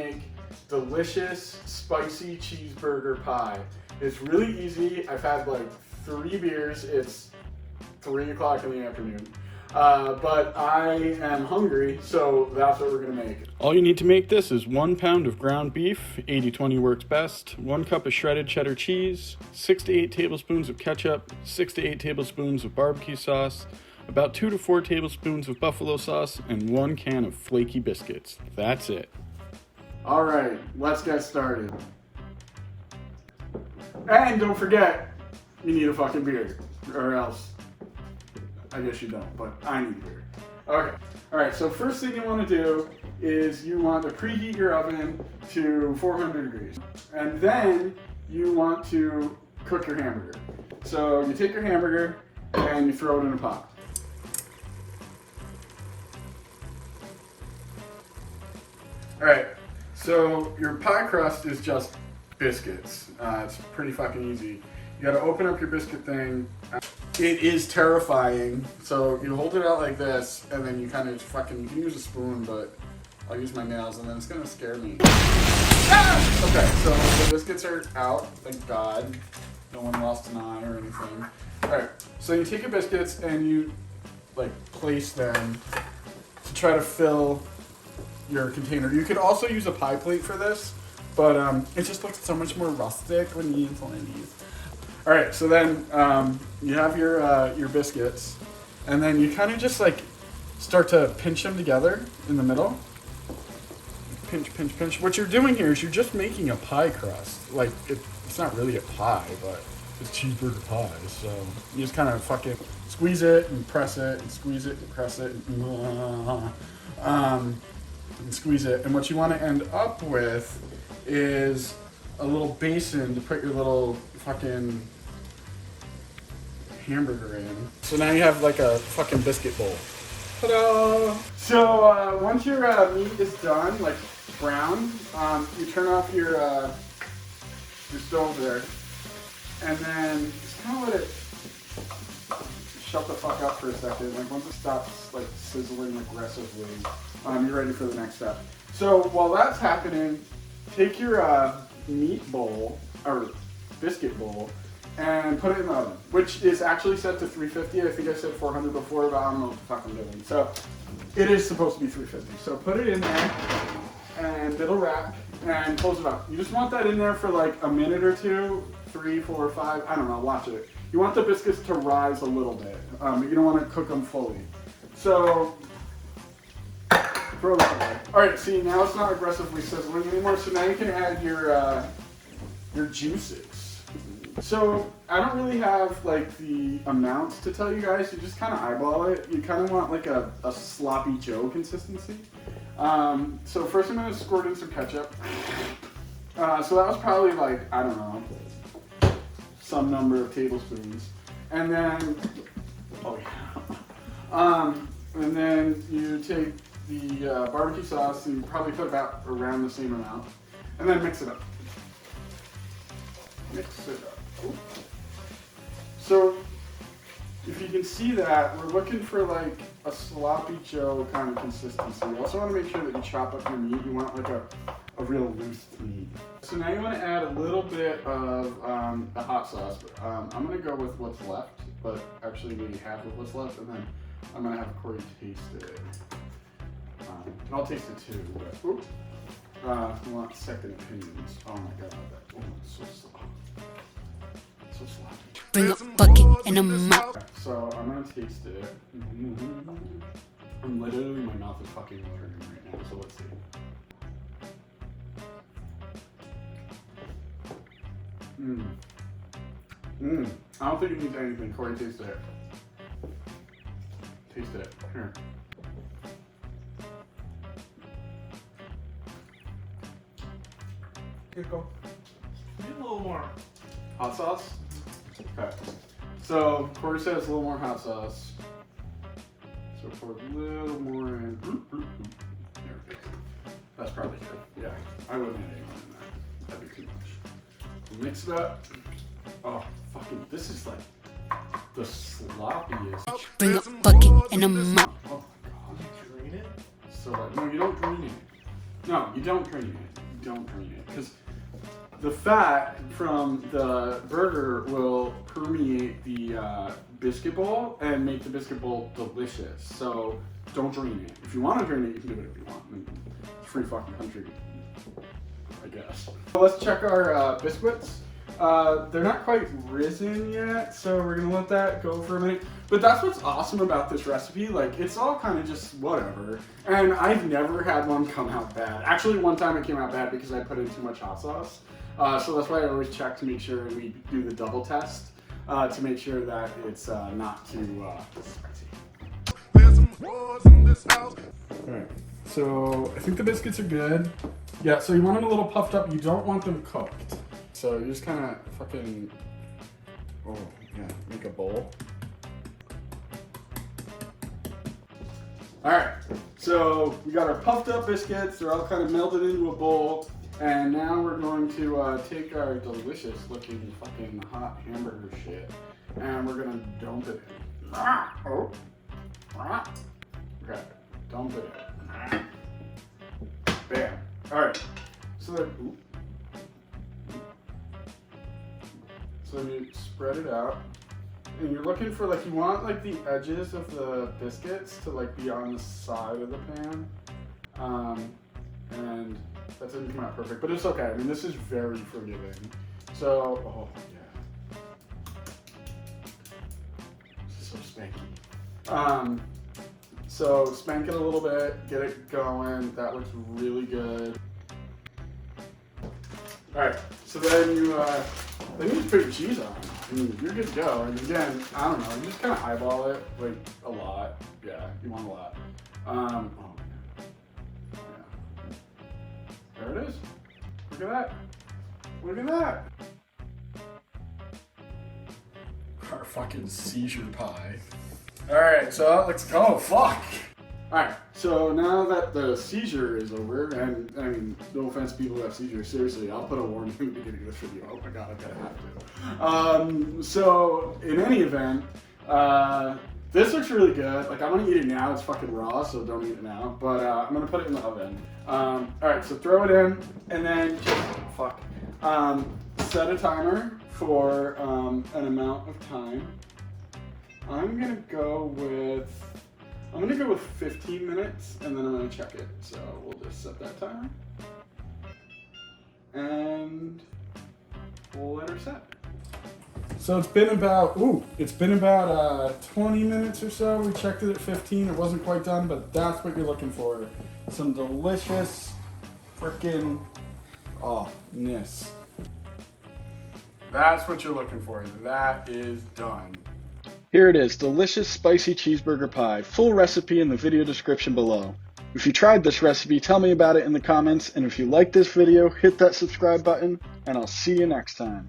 make delicious, spicy cheeseburger pie. It's really easy. I've had like 3 beers. It's 3 o'clock in the afternoon. But I am hungry, so that's what we're gonna make. All you need to make this is 1 pound of ground beef, 80-20 works best, 1 cup of shredded cheddar cheese, 6 to 8 tablespoons of ketchup, 6 to 8 tablespoons of barbecue sauce, about 2 to 4 tablespoons of buffalo sauce, and 1 can of flaky biscuits. That's it. All right, let's get started. And don't forget, you need a fucking beer, or else I guess you don't, but I need beer. Okay. All right. So first thing you want to do is you want to preheat your oven to 400 degrees, and then you want to cook your hamburger. So you take your hamburger and you throw it in a pot. All right. So your pie crust is just biscuits. It's pretty fucking easy. You got to open up your biscuit thing. It is terrifying. So you hold it out like this, and then you kind of fucking, you can use a spoon, but I'll use my nails, and then it's gonna scare me. Ah! Okay, so the biscuits are out, thank God. No one lost an eye or anything. All right, so you take your biscuits and you like place them to try to fill your container. You could also use a pie plate for this, but it just looks so much more rustic when you use one of these. All right, so then you have your biscuits, and then you kind of just like start to pinch them together in the middle. Pinch, pinch, pinch. What you're doing here is you're just making a pie crust. Like it's not really a pie, but it's cheeseburger pie. So you just kind of fucking squeeze it and press it and squeeze it and press it and squeeze it. And what you want to end up with is a little basin to put your little fucking hamburger in. So now you have like a fucking biscuit bowl. Ta-da! So once your meat is done, like brown, you turn off your stove there, and then just kind of let it shut the fuck up for a second. Like once it stops like sizzling aggressively, you're ready for the next step. So while that's happening, take your meat bowl or biscuit bowl and put it in the oven, which is actually set to 350. I think I said 400 before, but I don't know what the fuck I'm doing. So it is supposed to be 350. So put it in there and it'll wrap and close it up. You just want that in there for like a minute or 2, 3, 4, 5, I don't know, watch it. You want the biscuits to rise a little bit. You don't want to cook them fully. So throw that away. All right, see, now it's not aggressively sizzling anymore, so now you can add your juices. So I don't really have like the amounts to tell you guys. You just kind of eyeball it. You kind of want like a sloppy Joe consistency. So first I'm going to squirt in some ketchup. So that was probably like, I don't know, some number of tablespoons. And then, oh yeah. And then you take the barbecue sauce and you probably put about around the same amount. And then mix it up. Mix it up. Ooh. So if you can see that, we're looking for like a sloppy Joe kind of consistency. You also want to make sure that you chop up your meat. You want like a real loose meat. So now you want to add a little bit of the hot sauce. I'm going to go with what's left, but actually maybe half of what's left, and then I'm going to have Corey taste it. I'll taste it too. But, oops. I want second opinions. Oh my god, it's so sloppy. So sloppy. Bring a bucket and a mop. So I'm gonna taste it. I'm literally, my mouth is fucking watering right now, so let's see. I don't think it needs anything. Corey, taste it. Taste it. Here. Here, go. Need a little more. Hot sauce? Okay. So Corey says a little more hot sauce. So pour a little more in. There we go. That's probably good. Yeah, I wouldn't add any more than that. That'd be too much. Mix it up. Oh, fucking, this is like the sloppiest. Bring a bucket and a mop. Oh my god. Did you drain it? So, no, you don't drain it. No, you don't drain it. don't drain it, because the fat from the burger will permeate the biscuit bowl and make the biscuit bowl delicious. So don't drain it. If you want to drain it, you can do whatever you want. I mean, it's free fucking country, I guess. So let's check our biscuits. They're not quite risen yet, so we're gonna let that go for a minute. But that's what's awesome about this recipe. Like, it's all kind of just whatever. And I've never had one come out bad. Actually, one time it came out bad because I put in too much hot sauce. So that's why I always check to make sure we do the double test to make sure that it's not too spicy. Alright, so I think the biscuits are good. Yeah, so you want them a little puffed up. You don't want them cooked. So you just kind of fucking, oh yeah, make a bowl. Alright, so we got our puffed up biscuits. They're all kind of melted into a bowl. And now we're going to take our delicious looking fucking hot hamburger shit and we're gonna dump it in. Okay, dump it in. Bam. Alright, so you spread it out. And you're looking for, like, you want like the edges of the biscuits to like be on the side of the pan. And that didn't come out perfect, but it's okay. I mean, this is very forgiving. So, oh yeah. This is so spanky. So spank it a little bit, get it going. That looks really good. All right, so then you just put your cheese on. I mean, you're good to go. And again, I don't know, you just kind of eyeball it, like a lot. Yeah, you want a lot. Oh, yeah. There it is. Look at that. Look at that. Our fucking seizure pie. All right, so let's go. Fuck. All right, so now that the seizure is over, and I mean, no offense to people who have seizures, seriously, I'll put a warning in the beginning of this video. Oh my god, I'm gonna have to. So in any event, this looks really good. Like, I'm gonna eat it now. It's fucking raw, so don't eat it now. But I'm gonna put it in the oven. All right, so throw it in, and then set a timer for an amount of time. I'm gonna go with 15 minutes, and then I'm gonna check it. So we'll just set that timer, and we'll let her set. So it's been about 20 minutes or so. We checked it at 15. It wasn't quite done, but that's what you're looking for. Some delicious freaking awness. That's what you're looking for. That is done. Here it is, delicious spicy cheeseburger pie. Full recipe in the video description below. If you tried this recipe, tell me about it in the comments, and if you like this video, hit that subscribe button, and I'll see you next time.